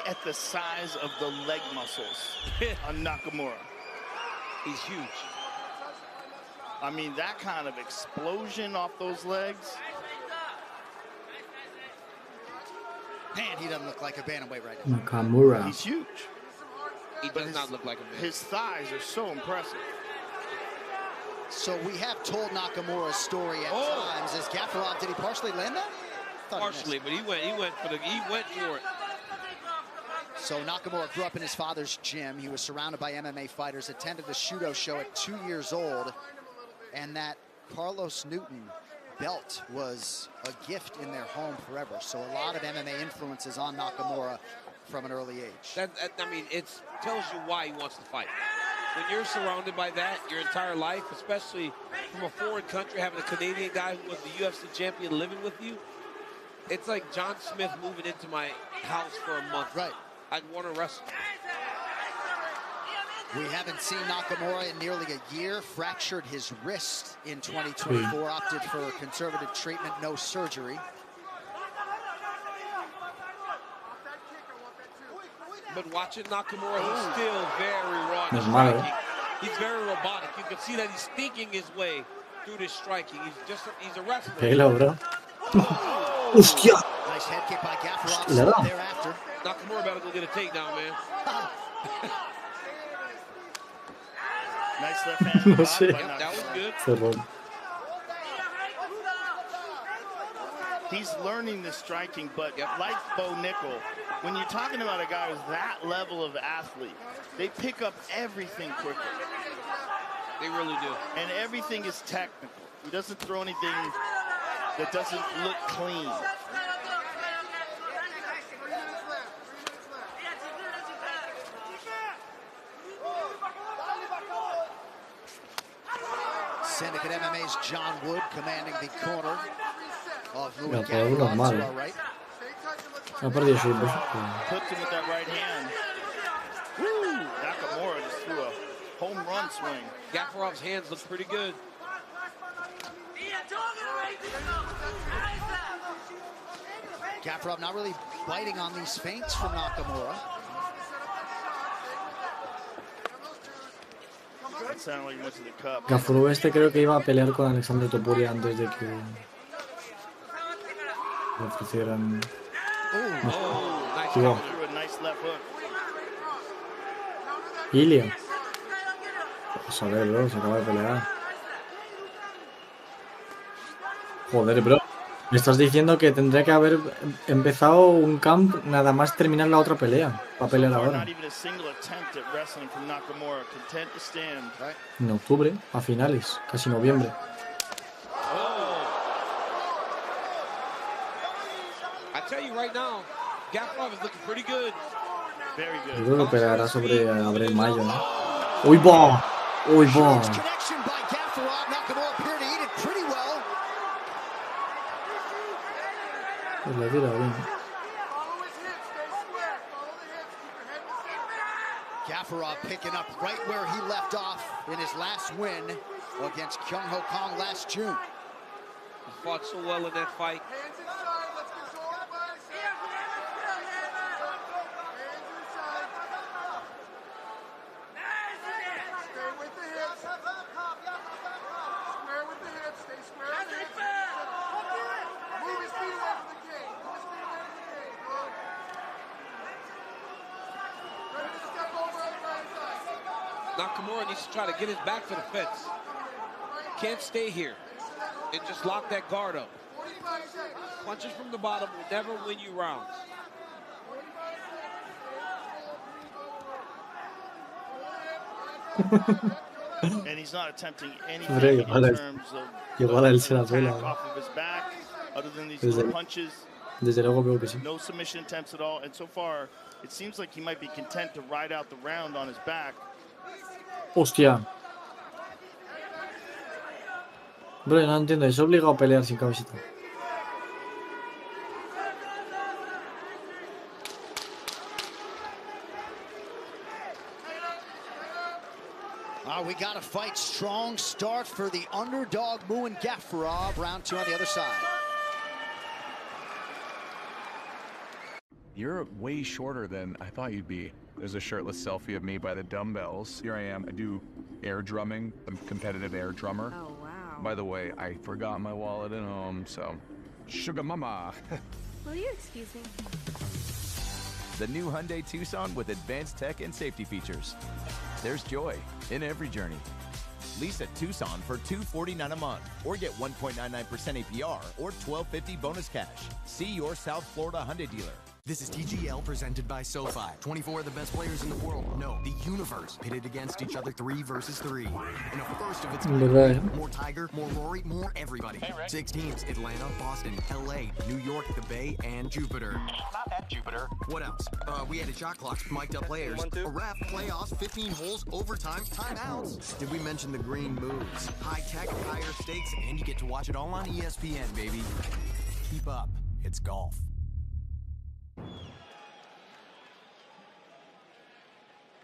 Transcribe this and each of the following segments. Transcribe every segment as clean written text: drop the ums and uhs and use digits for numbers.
at the size of the leg muscles on Nakamura. He's huge. I mean, that kind of explosion off those legs. Man, he doesn't look like a bantamweight right now. Nakamura. He's huge. He does not look like a man. His thighs are so impressive. So we have told Nakamura's story at times. As Gafurov, did he partially land that? Partially, but he went for it. So Nakamura grew up in his father's gym. He was surrounded by MMA fighters, attended a Shudo show at 2 years old, and that Carlos Newton belt was a gift in their home forever. So a lot of MMA influences on Nakamura from an early age. I mean, it tells you why he wants to fight. When you're surrounded by that your entire life, especially from a foreign country, having a Canadian guy who was the UFC champion living with you, it's like John Smith moving into my house for a month. Right. I'd want to wrestle. We haven't seen Nakamura in nearly a year. Fractured his wrist in 2024, opted for conservative treatment, no surgery. But watching Nakamura, he's still very raw in Normal, striking. He's very robotic. You can see that he's thinking his way through this striking. He's a wrestler. Pégalo, bro. Hostia. Nice head kick by Gafurov thereafter. Nakamura better go get a takedown, man. Nice left hand. No sé. Yep, that was good. Cerrón. He's learning the striking, but like Bo Nickel, when you're talking about a guy who's that level of athlete, they pick up everything quickly. They really do. And everything is technical. He doesn't throw anything that doesn't look clean. Syndicate MMA's John Wood commanding the corner of Ya, Louis por algo normal. Gafurov to our right. Ha perdido su voz. Puts him with that right hand. Woo! Nakamura just threw a home run swing. Gafurov's hands look pretty good. Gafurov not really biting on these feints from Nakamura. That sounded like he went to the cup. Gafurov este creo que iba a pelear con Alexandre Topuria antes de que le ofrecieran. Nice. Threw a nice left hook. Ilia. Vamos a ver, bro, se acaba de pelear. Joder, bro. Me estás diciendo que tendría que haber empezado un camp nada más terminar la otra pelea. Para pelear ahora. En octubre, a finales, casi noviembre. I tell you right now, Gafurov is looking pretty good. Very good. Yo creo que peleará sobre abril-mayo, ¿no? ¡Uy, va! ¡Uy, va! Connection by Gafurov. Nakamura appeared to eat it pretty well. Pues le tira bien. Gafurov picking up right where he left off in his last win against Kyung Ho Kong last June. He fought so well in that fight. Nakamura needs to try to get his back to the fence. Can't stay here and just lock that guard up. Punches from the bottom will never win you rounds. And he's not attempting anything in terms of attack off of his back, other than these little punches. Desde luego veo que sí. No submission attempts at all, and so far it seems like he might be content to ride out the round on his back. Hostia. Bro, no entiendo, es obligado a pelear sin camiseta. We got a fight. Strong start for the underdog Muin Gafurov. Round two on the other side. You're way shorter than I thought you'd be. There's a shirtless selfie of me by the dumbbells. Here I am. I do air drumming. I'm a competitive air drummer. Oh, wow. By the way, I forgot my wallet at home, so sugar mama. Will you excuse me? The new Hyundai Tucson with advanced tech and safety features. There's joy in every journey. Lease a Tucson for $249 a month or get 1.99% APR or $1,250 bonus cash. See your South Florida Hyundai dealer. This is TGL presented by SoFi. 24 of the best players in the world, no, the universe, pitted against each other 3 versus 3. In a first of its kind. More Tiger, more Rory, more everybody. 6 teams, Atlanta, Boston, LA, New York, the Bay, and Jupiter. Not that Jupiter. What else? We had a shot clock, mic'd up players, a ref, playoffs, 15 holes, overtime, timeouts. Did we mention the green moves? High tech, higher stakes, and you get to watch it all on ESPN, baby. Keep up. It's golf.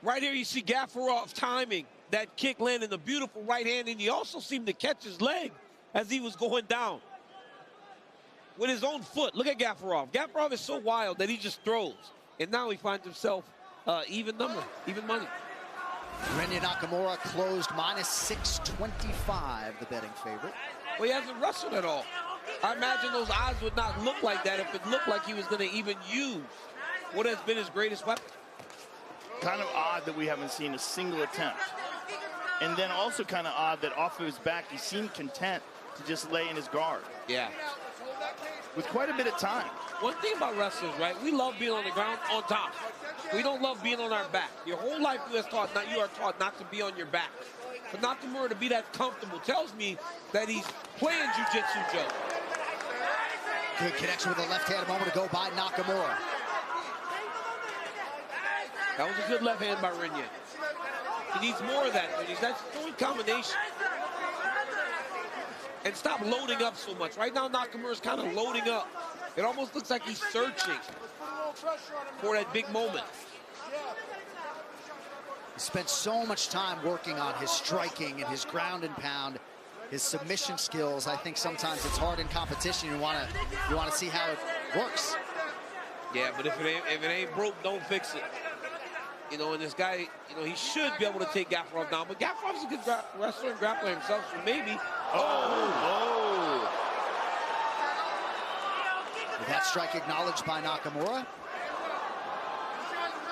Right here, you see Gafarov timing that kick landing a beautiful right hand, and he also seemed to catch his leg as he was going down with his own foot. Look at Gafarov. Gafarov is so wild that he just throws, and now he finds himself even number, even money. Renya Nakamura closed minus 625, the betting favorite. Well, he hasn't wrestled at all. I imagine those odds would not look like that if it looked like he was going to even use what has been his greatest weapon. Kind of odd that we haven't seen a single attempt. And then also kind of odd that off of his back, he seemed content to just lay in his guard. Yeah. With quite a bit of time. One thing about wrestlers, right? We love being on the ground on top. We don't love being on our back. Your whole life you are taught not to be on your back. For Nakamura to be that comfortable tells me that he's playing jiu-jitsu, Joe. Good connection with the left hand a moment ago by Nakamura. That was a good left hand by Renya. He needs more of that. That's throwing combination. And stop loading up so much. Right now, Nakamura's kind of loading up. It almost looks like he's searching for that big moment. He spent so much time working on his striking and his ground and pound, his submission skills. I think sometimes it's hard in competition. You want to see how it works. Yeah, but if it ain't broke, don't fix it. You know, and this guy, you know, he should be able to take Gafarov down, but Gafarov's a good wrestler and grappler himself, so maybe. With that strike acknowledged by Nakamura.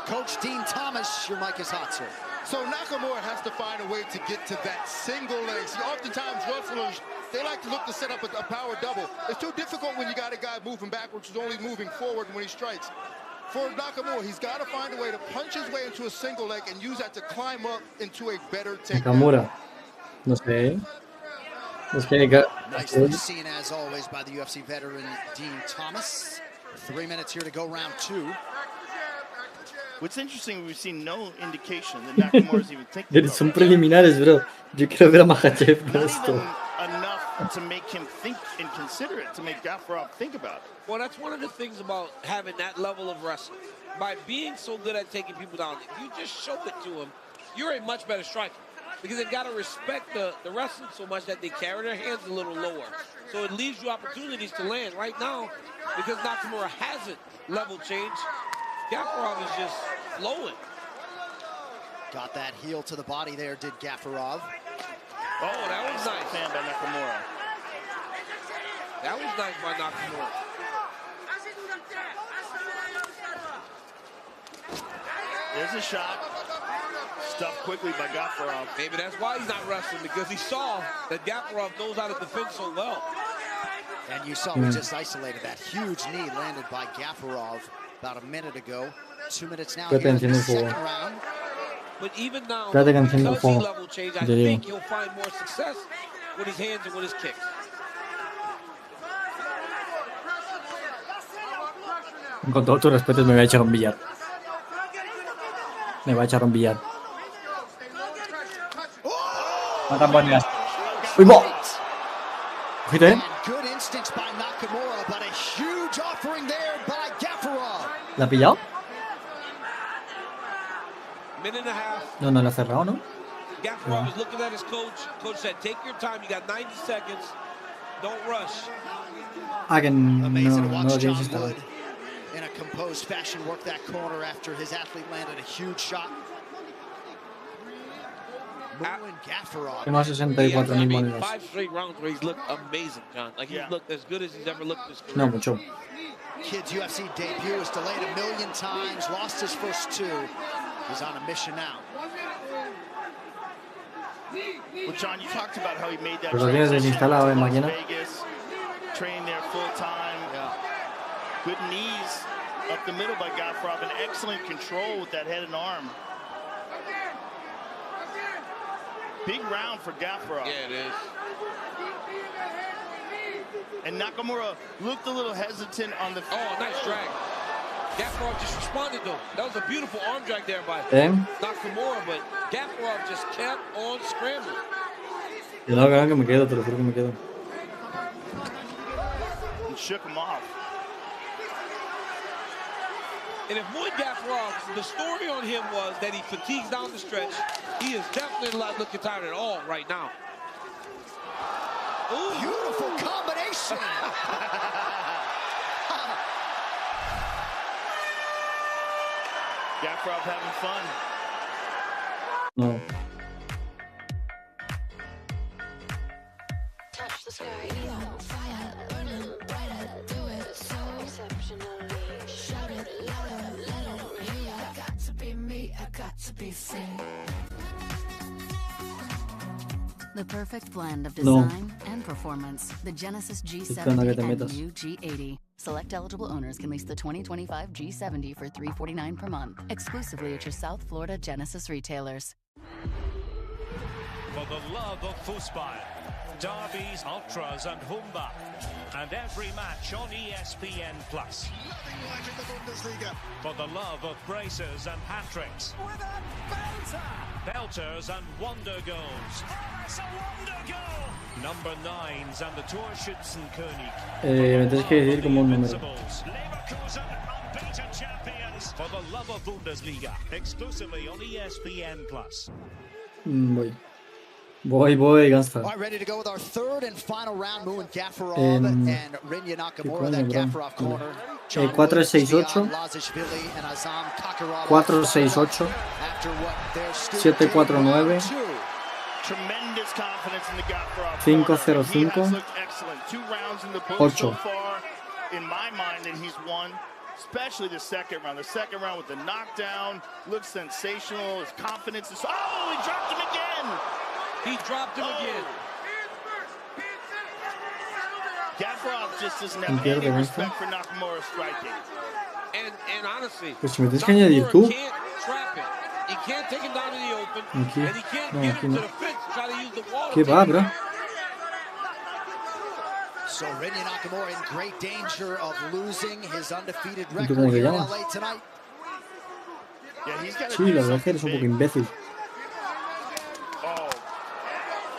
Coach Dean Thomas, your mic is hot, sir. So Nakamura has to find a way to get to that single leg. See, oftentimes wrestlers, they like to look to set up a power double. It's too difficult when you got a guy moving backwards who's only moving forward when he strikes. For Nakamura, he's got to find a way to punch his way into a single leg and use that to climb up into a better takedown. Nakamura. No sé. Nicely seen, as always, by the UFC veteran Dean Thomas. 3 minutes here to go, round 2. What's interesting, we've seen no indication that Nakamura's even thinking about Son preliminares, bro. Yo quiero ver a Makhachev por esto. enough to make him think and consider it, to make Gafarov think about it. Well, that's one of the things about having that level of wrestling. By being so good at taking people down, if you just show it to them, you're a much better striker. Because they've got to respect the wrestling so much that they carry their hands a little lower. So it leaves you opportunities to land. Right now, because Nakamura hasn't level changed, Gafarov is just flowing. Got that heel to the body there, did Gafarov. Oh, that was nice. Fan by Nakamura. That was nice by Nakamura. There's a shot. Stuffed quickly by Gafarov. Maybe that's why he's not wrestling, because he saw that Gafarov knows how to defend so well. And you saw we just isolated that huge knee landed by Gafarov about a minute ago. 2 minutes now here in the second round. But even now, Espérate que enciendo el because he fuego. level changed, I Te digo. think he'll find more success with his hands and with his kicks. Con todo tu respeto, me voy a echar un billar. Me voy a echar un billar. No tan buenas. ¡Uy, bo! Ojito, ¿eh? Good instincts by Nakamura, but a huge offering there by Gafarov. ¿La ha pillado? Minute and a half. No, no la ha cerrado, ¿no? Gafarov is looking at his coach. Coach said, take your time. You got 90 seconds. Don't rush. Ah, que no, Amazing to no watch lo John tienes instalado. Wood in a composed fashion work that corner after his athlete landed a huge shot. Tengo 64.000 monedas. 5 straight rounds where he's looked amazing, John. Like he's looked as good as he's ever looked in his career. No, mucho. Kid's UFC debut was delayed a million times, lost his first 2. He's on a mission now. Well, John, you talked about how he made that Pero lo tienes desinstalado, máquina. Vegas, trained there full time. Good knees up the middle by Gafurov, and excellent control with that head and arm. Big round for Gafurov. Yeah, it is. And Nakamura looked a little hesitant on the. Oh, nice drag. Gafurov just responded though. That was a beautiful arm drag there by Nakamura, but Gafurov just kept on scrambling. No, que me quedo, te lo juro que me quedo. And shook him off. And if Muay Gafurov, the story on him was that he fatigues down the stretch, he is definitely not looking tired at all right now. Ooh. Beautiful combination. Gafurov having fun. No. Touch the sky, fire, burning brighter, do it so exceptionally. Shout it louder, let it hear. I got to be me, I got to be free. The perfect blend of design and performance. The Genesis G70 and new G80. Select eligible owners can lease the 2025 G70 for $349 per month, exclusively at your South Florida Genesis retailers. For the love of football, derbies, ultras and humba, and every match on ESPN+. Nothing like in the Bundesliga. For the love of braces and hat-tricks. With a belter! Belters and wonder goals. Oh, it's a wonder goal! Number 9s and the Torschützenkönig. Me tienes que decir como un número. Leverkusen, unbeaten champions. For the love of Bundesliga, exclusively on ESPN+. Voy, Gangsta. All right, ready to go with our third and final round. Moving Gafurov and Rinya Nakamura. That Gafurov corner. 4-6-8. 4-6-8. 7-4-9. Tremendous confidence in the Gafurov. 5-0-5. Excellent. 2 rounds in the book so far. In my mind, that he's won. Especially the second round. The second round with the knockdown looks sensational. His confidence is. Oh, he dropped him again. He dropped him again. Gafurov just doesn't have any respect for Nakamura striking. And honestly, pues si me tienes que añadir tú. Can't trap him. He can't take him down to the open. Aquí. And he can't get him to the fence to try to use the wall. ¿Qué va, bro? So Rinya Nakamura in great danger of losing his undefeated record here in LA tonight. Yeah, he's got to Sí, la verdad es que eres un poco imbécil.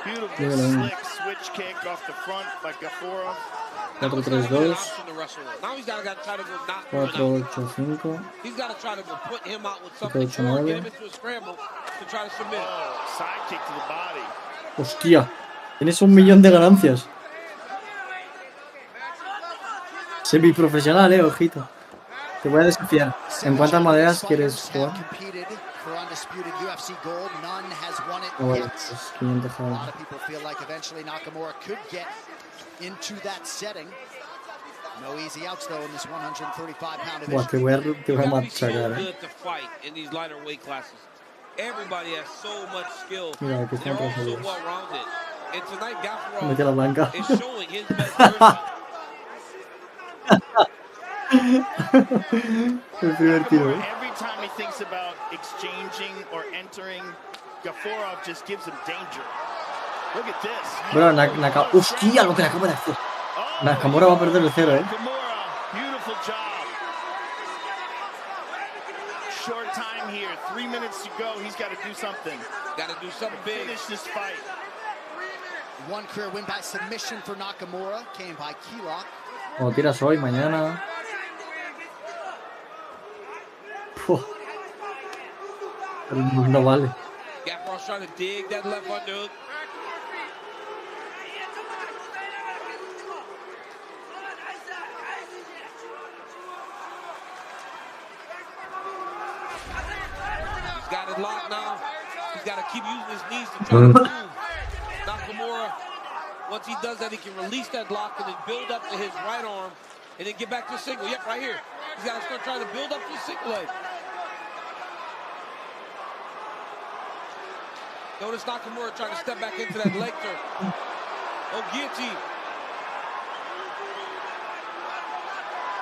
Beautiful slick switch kick off the front by Gafurov. 4-3-2. Now he's got to try to go knock 4-8-5. He's got to try to go put him out with something short, get him into a scramble to try to submit. Side kick to the body. Hostia, tienes 1 millón de ganancias. Semiprofesional, ojito. Te voy a desafiar. ¿En cuántas monedas quieres jugar? Oh, vale, pues 500 A lot of people feel like eventually Nakamura could get into that setting. No easy outs though in this 135-pound division. Buah, te voy a machacar, Good to fight in these lighter weight classes. Everybody has so much skill. Mira, aquí They're están all so todos. well-rounded. And tonight, Mete la blanca. Gafurov is showing his best version. Es divertido, ¿eh? Every time he thinks about exchanging or entering, Gafurov just gives him danger. Look at this. Bro, hostia, lo que le acabo de hacer. Nakamura va a perder el 0, ¿eh? Beautiful job. Short time here, 3 minutes to go. He's got to do something. Got to do something big. Finish this fight. One career win by submission for Nakamura came by key lock. Como tiras hoy, mañana. Puh. No vale. Gafurov's trying to dig that left underhook. good lock now. He's got to keep using his knees to try to move. Nakamura, once he does that, he can release that lock and then build up to his right arm and then get back to a single. Yep, right here. He's got to start trying to build up to a single leg. Notice Nakamura trying to step back into that leg turn. Oh, guillotine.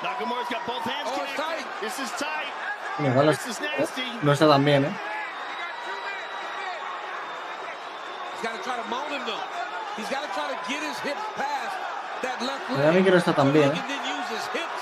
Nakamura's got both hands connected. It's tight. This is tight. Igual This is nasty. no está tan bien, He's got to try to mount him though. He's got to try to get his hips past that left leg. A mí que no está tan bien, He can then use his hips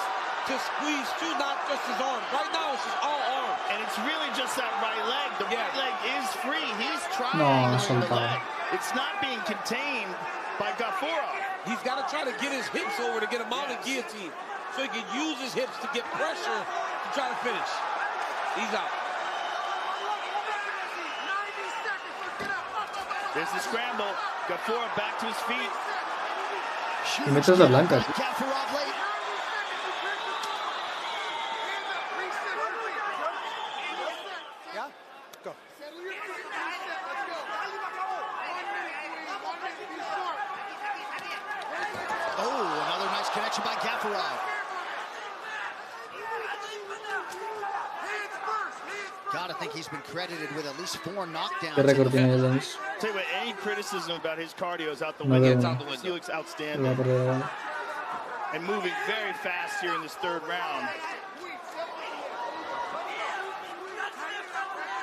to squeeze too, not just his arms. Right now it's just all arms. And it's really just that right leg. The right leg is free. He's trying No, to the soltado. leg. It's not being contained by Gafurov. He's got to try to get his hips over to get a mounted guillotine so he can use his hips to get pressure to try to finish. He's out. There's the scramble. Gafurov back to his feet. Y metes de blanca. Gafurov late. Yeah, go. Oh, another nice connection by Gafurov. Gotta think he's been credited with at least 4 knockdowns. ¿Qué récord tiene Jones? Tell you what, any criticism about his cardio is out the No, window. no, It's no. out the window. He looks outstanding. Iba por debajo. And moving very fast here in this third round.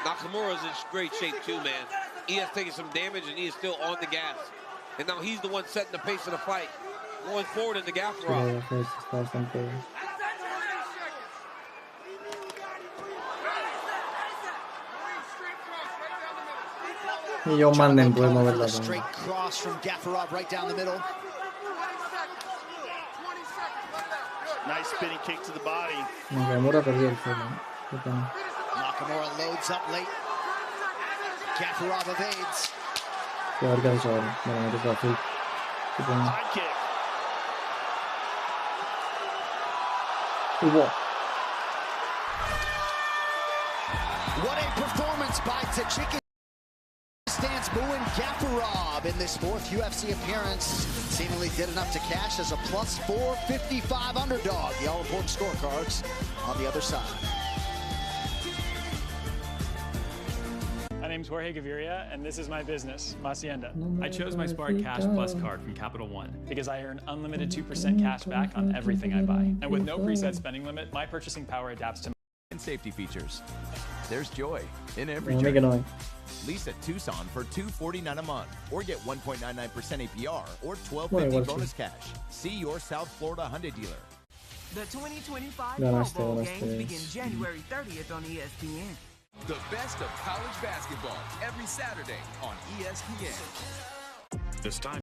Nakamura's in great shape too, man. He has taken some damage and he is still on the gas. And now he's the one setting the pace of the fight. Going forward in the Gafurov. Pero está bastante... Y John Manden puede moverla también. Straight cross from Gafurov right down the middle. Nice spinning kick to the body. Nakamura perdió el fuego. Qué pena. Nakamura loads up late. Gafurov evades. A ver qué ha hecho ahora. Bueno, me toca azul. Qué pena. High kick. Hubo. What a performance by Tajikistan. Stands booing Gafurov in this 4th UFC appearance. Seemingly did enough to cash as a plus 455 underdog. The all-important scorecards on the other side. My name's Jorge Gaviria, and this is my business, Hacienda. I chose my Spark Cash Plus card from Capital One because I earn unlimited 2% cash back on everything I buy. And with no preset spending limit, my purchasing power adapts to And safety features. There's joy in every No, que journey. no hay. Lease a Tucson for $249 a month, or get 1.99% APR or Bueno, $12.50 igual sí. bonus cash. See your South Florida Hyundai dealer. The 2025 Ganaste, Pro Bowl ganaste. games begin January 30th on ESPN. The best of college basketball every Saturday on ESPN. This time.